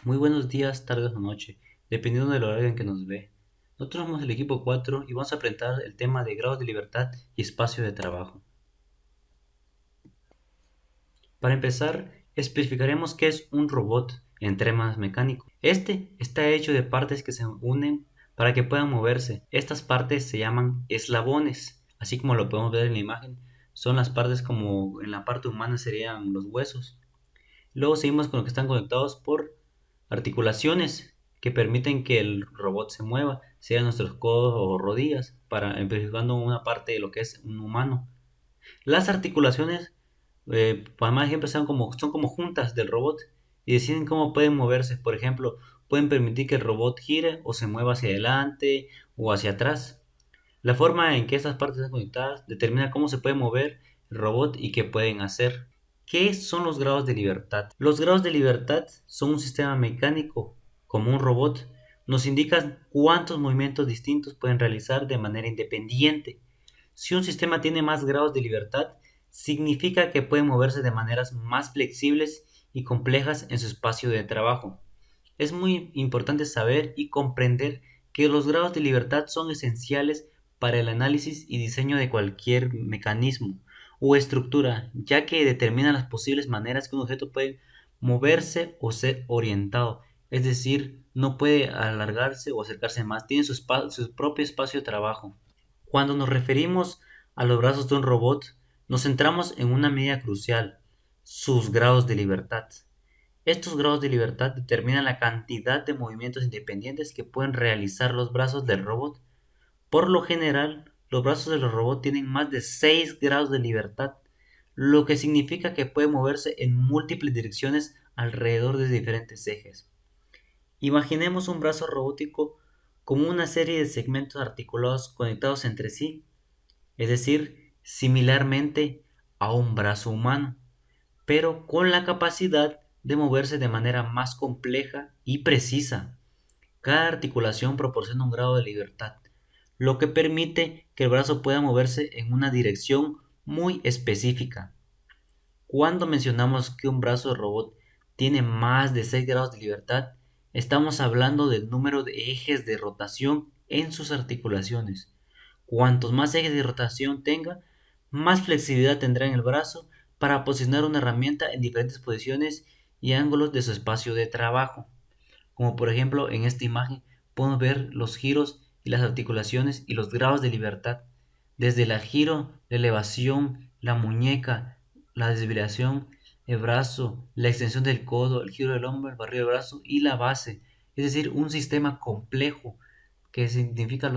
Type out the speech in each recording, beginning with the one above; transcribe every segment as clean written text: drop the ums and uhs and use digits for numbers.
Muy buenos días, tardes o noche, dependiendo del horario en que nos ve. Nosotros somos el equipo 4 y vamos a presentar el tema de grados de libertad y espacio de trabajo. Para empezar, especificaremos qué es un robot en temas mecánicos. Este está hecho de partes que se unen para que puedan moverse. Estas partes se llaman eslabones, así como lo podemos ver en la imagen. Son las partes como en la parte humana serían los huesos. Luego seguimos con los que están conectados por articulaciones que permiten que el robot se mueva, sean nuestros codos o rodillas, para ejemplificando una parte de lo que es un humano. Las articulaciones, para más ejemplo, son como juntas del robot y deciden cómo pueden moverse. Por ejemplo, pueden permitir que el robot gire o se mueva hacia adelante o hacia atrás. La forma en que estas partes están conectadas determina cómo se puede mover el robot y qué pueden hacer. ¿Qué son los grados de libertad? Los grados de libertad son un sistema mecánico, como un robot. Nos indican cuántos movimientos distintos pueden realizar de manera independiente. Si un sistema tiene más grados de libertad, significa que puede moverse de maneras más flexibles y complejas en su espacio de trabajo. Es muy importante saber y comprender que los grados de libertad son esenciales para el análisis y diseño de cualquier mecanismo o estructura, ya que determinan las posibles maneras que un objeto puede moverse o ser orientado. Es decir, no puede alargarse o acercarse más, tiene su propio espacio de trabajo. Cuando nos referimos a los brazos de un robot, nos centramos en una medida crucial, sus grados de libertad. Estos grados de libertad determinan la cantidad de movimientos independientes que pueden realizar los brazos del robot. Por lo general, los brazos de los robots tienen más de 6 grados de libertad, lo que significa que puede moverse en múltiples direcciones alrededor de diferentes ejes. Imaginemos un brazo robótico como una serie de segmentos articulados conectados entre sí, es decir, similarmente a un brazo humano, pero con la capacidad de moverse de manera más compleja y precisa. Cada articulación proporciona un grado de libertad, lo que permite que el brazo pueda moverse en una dirección muy específica. Cuando mencionamos que un brazo de robot tiene más de 6 grados de libertad, estamos hablando del número de ejes de rotación en sus articulaciones. Cuantos más ejes de rotación tenga, más flexibilidad tendrá en el brazo para posicionar una herramienta en diferentes posiciones y ángulos de su espacio de trabajo. Como por ejemplo en esta imagen podemos ver los giros y las articulaciones y los grados de libertad. Desde el giro, la elevación, la muñeca, la desviación, el brazo, la extensión del codo, el giro del hombro, el barrido del brazo y la base. Es decir, un sistema complejo que significa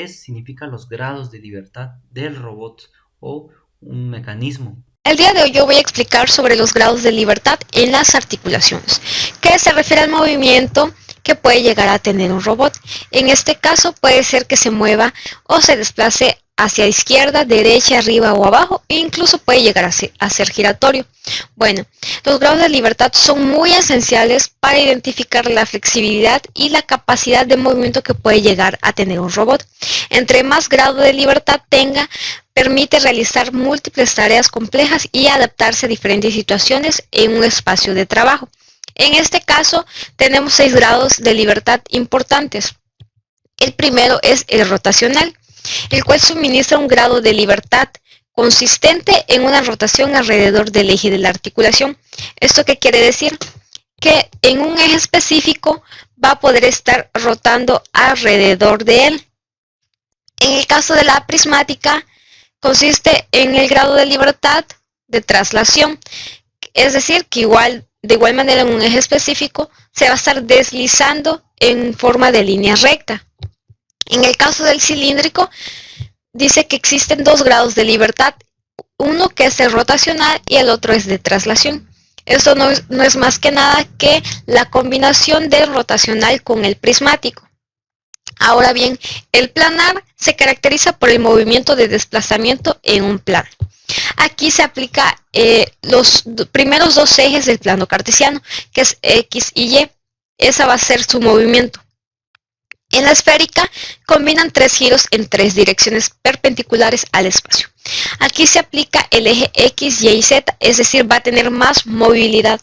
significa los grados de libertad del robot o un mecanismo. El día de hoy yo voy a explicar sobre los grados de libertad en las articulaciones, que se refiere al movimiento que puede llegar a tener un robot. En este caso puede ser que se mueva o se desplace hacia izquierda, derecha, arriba o abajo, e incluso puede llegar a ser giratorio. Bueno, los grados de libertad son muy esenciales para identificar la flexibilidad y la capacidad de movimiento que puede llegar a tener un robot. Entre más grado de libertad tenga, permite realizar múltiples tareas complejas y adaptarse a diferentes situaciones en un espacio de trabajo. En este caso, tenemos 6 grados de libertad importantes. El primero es el rotacional, el cual suministra un grado de libertad consistente en una rotación alrededor del eje de la articulación. ¿Esto qué quiere decir? Que en un eje específico va a poder estar rotando alrededor de él. En el caso de la prismática, consiste en el grado de libertad de traslación, es decir, que de igual manera en un eje específico se va a estar deslizando en forma de línea recta. En el caso del cilíndrico, dice que existen 2 grados de libertad, uno que es el rotacional y el otro es de traslación. Esto no es más que nada que la combinación del rotacional con el prismático. Ahora bien, el planar se caracteriza por el movimiento de desplazamiento en un plano. Aquí se aplica los primeros 2 ejes del plano cartesiano, que es X y Y. Ese va a ser su movimiento. En la esférica combinan 3 giros en 3 direcciones perpendiculares al espacio. Aquí se aplica el eje X, Y y Z, es decir, va a tener más movilidad.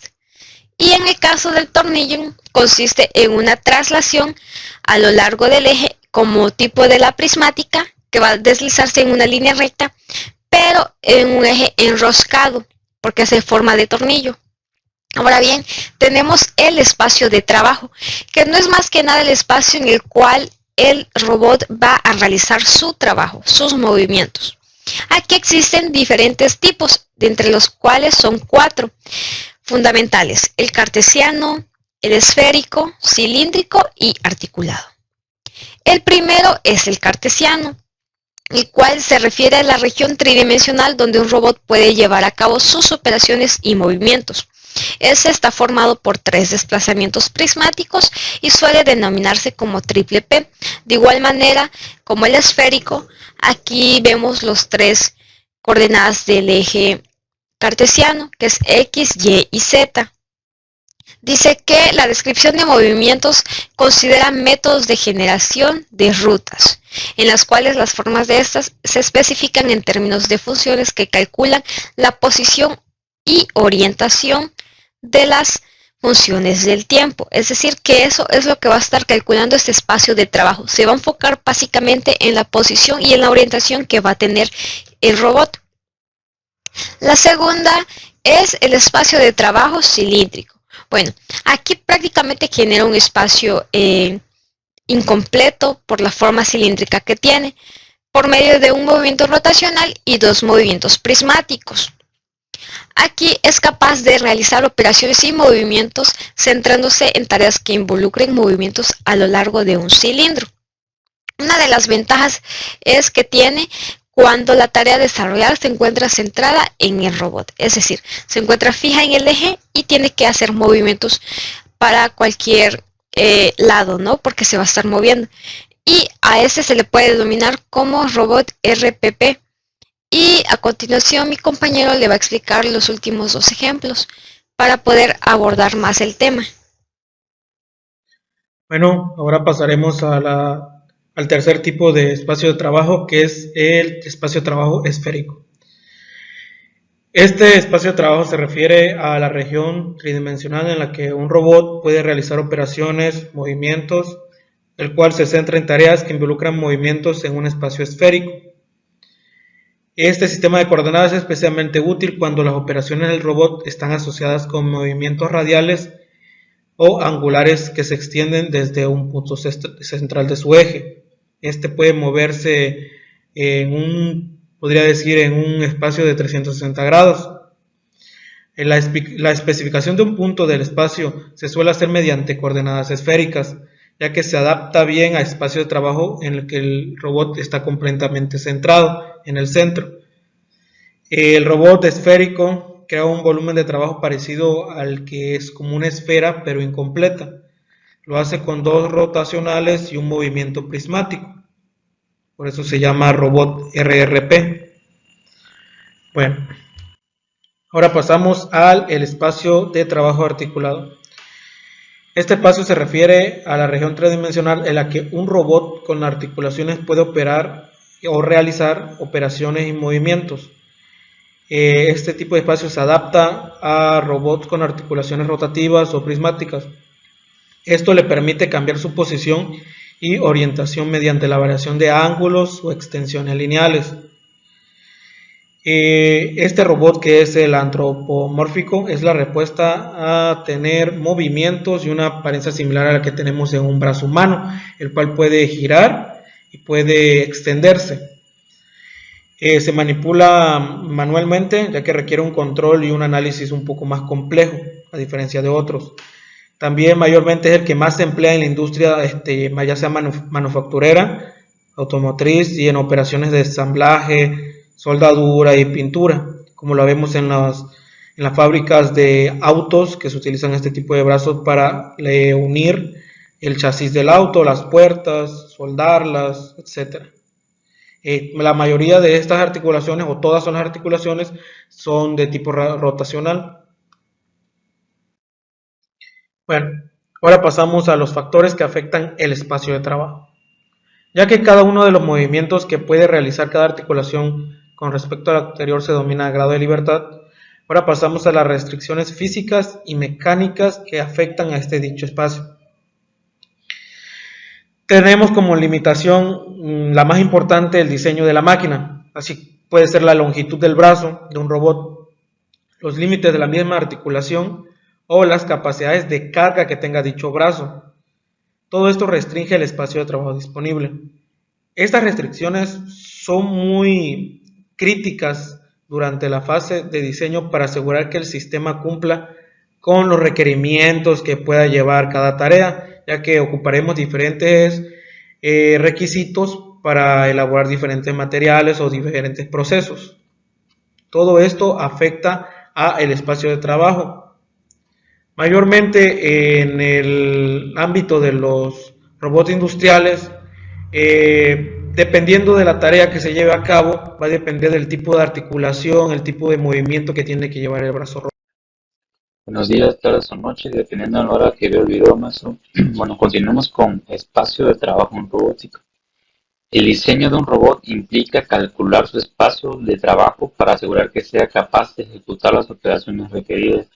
Y en el caso del tornillo, consiste en una traslación a lo largo del eje como tipo de la prismática, que va a deslizarse en una línea recta, pero en un eje enroscado, porque hace forma de tornillo. Ahora bien, tenemos el espacio de trabajo, que no es más que nada el espacio en el cual el robot va a realizar su trabajo, sus movimientos. Aquí existen diferentes tipos, de entre los cuales son 4 fundamentales: el cartesiano, el esférico, cilíndrico y articulado. El primero es el cartesiano, el cual se refiere a la región tridimensional donde un robot puede llevar a cabo sus operaciones y movimientos. Este está formado por 3 desplazamientos prismáticos y suele denominarse como triple P. De igual manera, como el esférico, aquí vemos los 3 coordenadas del eje cartesiano, que es X, Y y Z. Dice que la descripción de movimientos considera métodos de generación de rutas, en las cuales las formas de estas se especifican en términos de funciones que calculan la posición y orientación de las funciones del tiempo. Es decir, que eso es lo que va a estar calculando este espacio de trabajo. Se va a enfocar básicamente en la posición y en la orientación que va a tener el robot. La segunda es el espacio de trabajo cilíndrico. Bueno, aquí prácticamente genera un espacio incompleto por la forma cilíndrica que tiene, por medio de un movimiento rotacional y 2 movimientos prismáticos. Aquí es capaz de realizar operaciones y movimientos centrándose en tareas que involucren movimientos a lo largo de un cilindro. Una de las ventajas es que tiene cuando la tarea a desarrollar se encuentra centrada en el robot, es decir, se encuentra fija en el eje y tiene que hacer movimientos para cualquier lado, ¿no? Porque se va a estar moviendo. Y a este se le puede denominar como robot RPP. Y a continuación mi compañero le va a explicar los últimos 2 ejemplos para poder abordar más el tema. Bueno, ahora pasaremos al tercer tipo de espacio de trabajo, que es el espacio de trabajo esférico. Este espacio de trabajo se refiere a la región tridimensional en la que un robot puede realizar operaciones, movimientos, el cual se centra en tareas que involucran movimientos en un espacio esférico. Este sistema de coordenadas es especialmente útil cuando las operaciones del robot están asociadas con movimientos radiales o angulares que se extienden desde un punto central de su eje. Este puede moverse podría decir, en un espacio de 360 grados. La especificación de un punto del espacio se suele hacer mediante coordenadas esféricas, ya que se adapta bien a espacios de trabajo en el que el robot está completamente centrado en el centro. El robot esférico crea un volumen de trabajo parecido al que es como una esfera pero incompleta. Lo hace con 2 rotacionales y un movimiento prismático. Por eso se llama robot RRP. Bueno, ahora pasamos al espacio de trabajo articulado. Este espacio se refiere a la región tridimensional en la que un robot con articulaciones puede operar o realizar operaciones y movimientos. Este tipo de espacio se adapta a robots con articulaciones rotativas o prismáticas. Esto le permite cambiar su posición y orientación mediante la variación de ángulos o extensiones lineales. Este robot, que es el antropomórfico, es la respuesta a tener movimientos y una apariencia similar a la que tenemos en un brazo humano, el cual puede girar y puede extenderse. Se manipula manualmente, ya que requiere un control y un análisis un poco más complejo, a diferencia de otros. También mayormente es el que más se emplea en la industria, ya sea manufacturera, automotriz y en operaciones de ensamblaje, soldadura y pintura, como lo vemos en las fábricas de autos, que se utilizan este tipo de brazos para unir el chasis del auto, las puertas, soldarlas, etc. La mayoría de estas articulaciones, o todas son las articulaciones, son de tipo rotacional. Bueno, ahora pasamos a los factores que afectan el espacio de trabajo. Ya que cada uno de los movimientos que puede realizar cada articulación con respecto al anterior se denomina grado de libertad, Ahora pasamos a las restricciones físicas y mecánicas que afectan a este dicho espacio. Tenemos como limitación la más importante el diseño de la máquina, así puede ser la longitud del brazo de un robot, los límites de la misma articulación o las capacidades de carga que tenga dicho brazo. Todo esto restringe el espacio de trabajo disponible. Estas restricciones son muy críticas durante la fase de diseño para asegurar que el sistema cumpla con los requerimientos que pueda llevar cada tarea, ya que ocuparemos diferentes requisitos para elaborar diferentes materiales o diferentes procesos. Todo esto afecta al espacio de trabajo. Mayormente en el ámbito de los robots industriales, dependiendo de la tarea que se lleve a cabo, va a depender del tipo de articulación, el tipo de movimiento que tiene que llevar el brazo robot. Buenos días, tardes o noches, dependiendo de la hora que veo el video, maestro. Bueno, continuemos con espacio de trabajo en robótica. El diseño de un robot implica calcular su espacio de trabajo para asegurar que sea capaz de ejecutar las operaciones requeridas.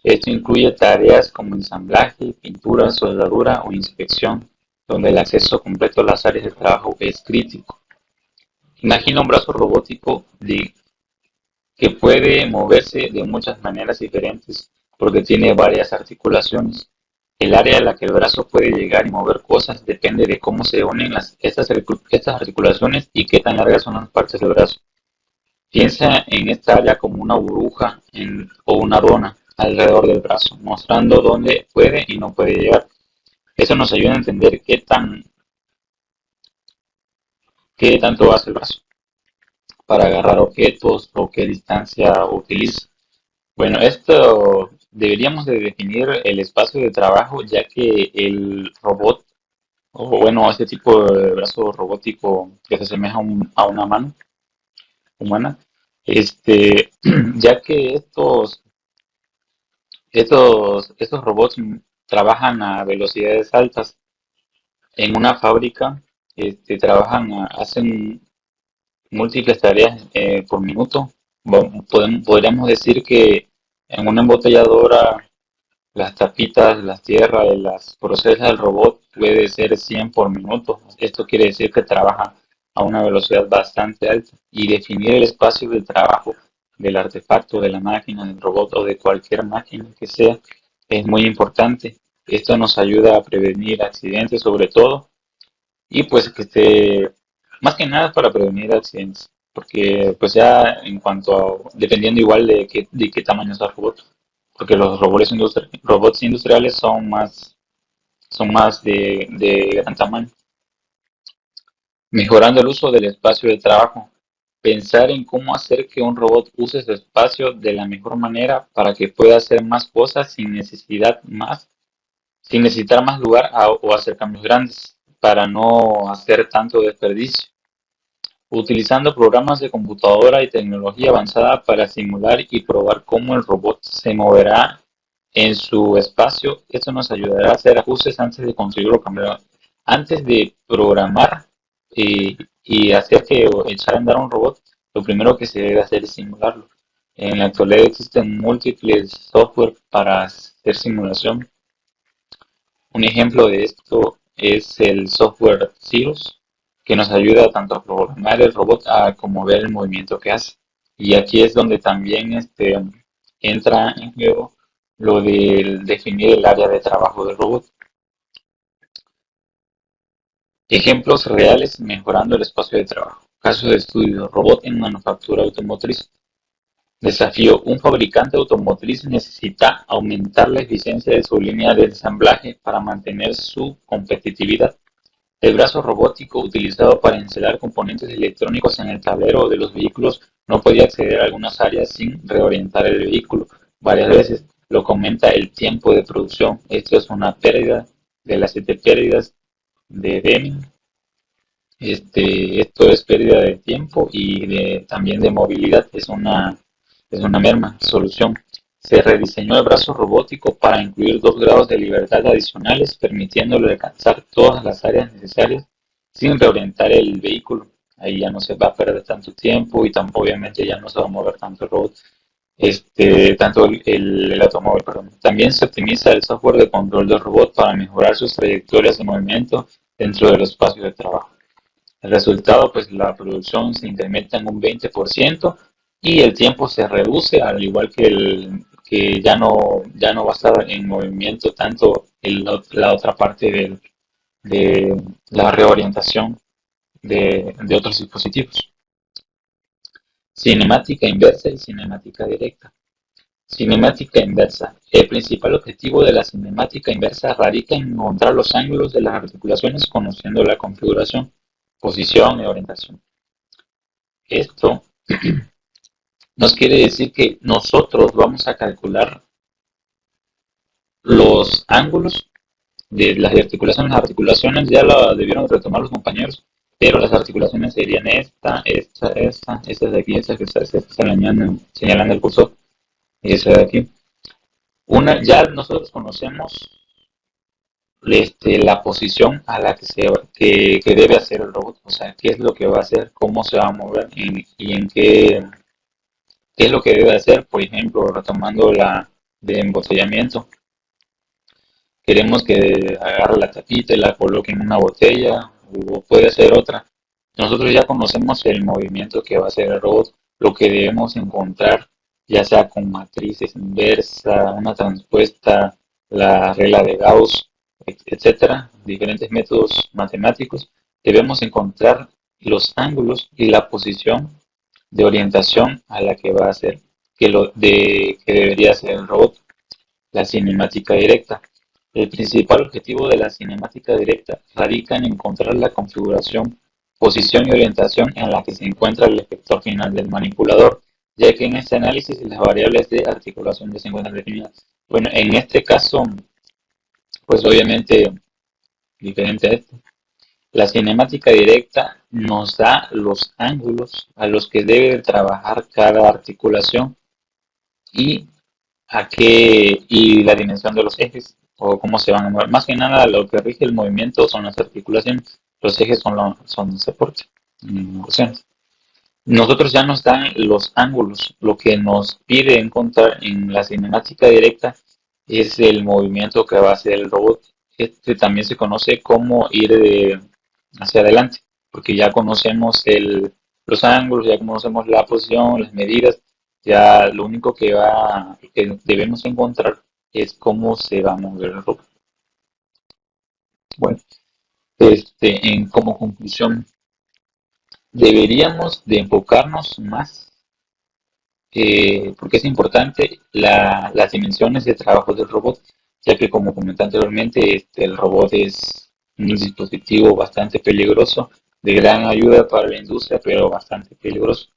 Esto incluye tareas como ensamblaje, pintura, soldadura o inspección, donde el acceso completo a las áreas de trabajo es crítico. Imagina un brazo robótico que puede moverse de muchas maneras diferentes porque tiene varias articulaciones. El área a la que el brazo puede llegar y mover cosas depende de cómo se unen estas articulaciones y qué tan largas son las partes del brazo. Piensa en esta área como una burbuja o una dona alrededor del brazo, mostrando dónde puede y no puede llegar. Eso nos ayuda a entender qué tanto hace el brazo para agarrar objetos o qué distancia utiliza. Bueno, esto deberíamos de definir el espacio de trabajo, ya que el robot, o bueno, este tipo de brazo robótico que se asemeja a una mano humana, ya que estos robots trabajan a velocidades altas en una fábrica, hacen múltiples tareas por minuto. Podríamos decir que en una embotelladora las tapitas, las tierras y las procesa el robot puede ser 100 por minuto. Esto quiere decir que trabaja a una velocidad bastante alta y definir el espacio de trabajo del artefacto, de la máquina, del robot o de cualquier máquina que sea es muy importante. Esto nos ayuda a prevenir accidentes sobre todo y pues que esté más que nada para prevenir accidentes. Porque pues ya en cuanto a, dependiendo igual de qué tamaño es el robot, porque los robots industriales son más de gran tamaño. Mejorando el uso del espacio de trabajo. Pensar en cómo hacer que un robot use su espacio de la mejor manera para que pueda hacer más cosas sin necesitar más lugar o hacer cambios grandes, para no hacer tanto desperdicio. Utilizando programas de computadora y tecnología avanzada para simular y probar cómo el robot se moverá en su espacio. Esto nos ayudará a hacer ajustes antes de construirlo, cambiar, antes de programar y hacer que echar a andar un robot. Lo primero que se debe hacer es simularlo. En la actualidad existen múltiples software para hacer simulación. Un ejemplo de esto es el software Cirrus, que nos ayuda tanto a programar el robot como ver el movimiento que hace. Y aquí es donde también entra en juego lo de definir el área de trabajo del robot. Ejemplos reales mejorando el espacio de trabajo. Caso de estudio, robot en manufactura automotriz. Desafío, un fabricante automotriz necesita aumentar la eficiencia de su línea de ensamblaje para mantener su competitividad. El brazo robótico utilizado para instalar componentes electrónicos en el tablero de los vehículos no podía acceder a algunas áreas sin reorientar el vehículo varias veces. Lo que aumenta el tiempo de producción. Esto es una pérdida de las 7 pérdidas de Deming. Esto es pérdida de tiempo y también de movilidad. Es una merma. Solución. Se rediseñó el brazo robótico para incluir 2 grados de libertad adicionales, permitiéndole alcanzar todas las áreas necesarias sin reorientar el vehículo. Ahí ya no se va a perder tanto tiempo y tampoco obviamente ya no se va a mover tanto el robot. tanto el automóvil, perdón. También se optimiza el software de control del robot para mejorar sus trayectorias de movimiento dentro del espacio de trabajo. El resultado, pues la producción se incrementa en un 20% y el tiempo se reduce, al igual que ya no va a estar en movimiento tanto la otra parte de la reorientación de otros dispositivos. Cinemática inversa y cinemática directa. Cinemática inversa. El principal objetivo de la cinemática inversa radica en encontrar los ángulos de las articulaciones conociendo la configuración, posición y orientación. Esto nos quiere decir que nosotros vamos a calcular los ángulos de las articulaciones. Las articulaciones ya la debieron retomar los compañeros, pero las articulaciones serían esta de aquí, esta que está señalando el cursor, y esa de aquí. Ya nosotros conocemos la posición a la que debe hacer el robot, o sea, qué es lo que va a hacer, cómo se va a mover y en qué es lo que debe hacer. Por ejemplo, retomando la de embotellamiento, queremos que agarre la tapita y la coloque en una botella o puede ser otra. Nosotros ya conocemos el movimiento que va a hacer el robot, lo que debemos encontrar, ya sea con matrices inversa, una transpuesta, la regla de Gauss, etcétera, diferentes métodos matemáticos. Debemos encontrar los ángulos y la posición de orientación a la que va a hacer, que debería hacer el robot. La cinemática directa. El principal objetivo de la cinemática directa radica en encontrar la configuración, posición y orientación en la que se encuentra el efector final del manipulador, ya que en este análisis las variables de articulación ya se encuentran definidas. Bueno, en este caso, pues obviamente diferente a esto. La cinemática directa nos da los ángulos a los que debe trabajar cada articulación y y la dimensión de los ejes o cómo se van a mover. Más que nada lo que rige el movimiento son las articulaciones, los ejes son el soporte. Nosotros ya nos dan los ángulos, lo que nos pide encontrar en la cinemática directa es el movimiento que va a hacer el robot. También se conoce como ir hacia adelante, porque ya conocemos los ángulos, ya conocemos la posición, las medidas, ya lo único que debemos encontrar es cómo se va a mover el robot. Bueno, como conclusión, deberíamos de enfocarnos más, porque es importante las dimensiones de trabajo del robot, ya que como comenté anteriormente, el robot es un dispositivo bastante peligroso, de gran ayuda para la industria, pero bastante peligroso.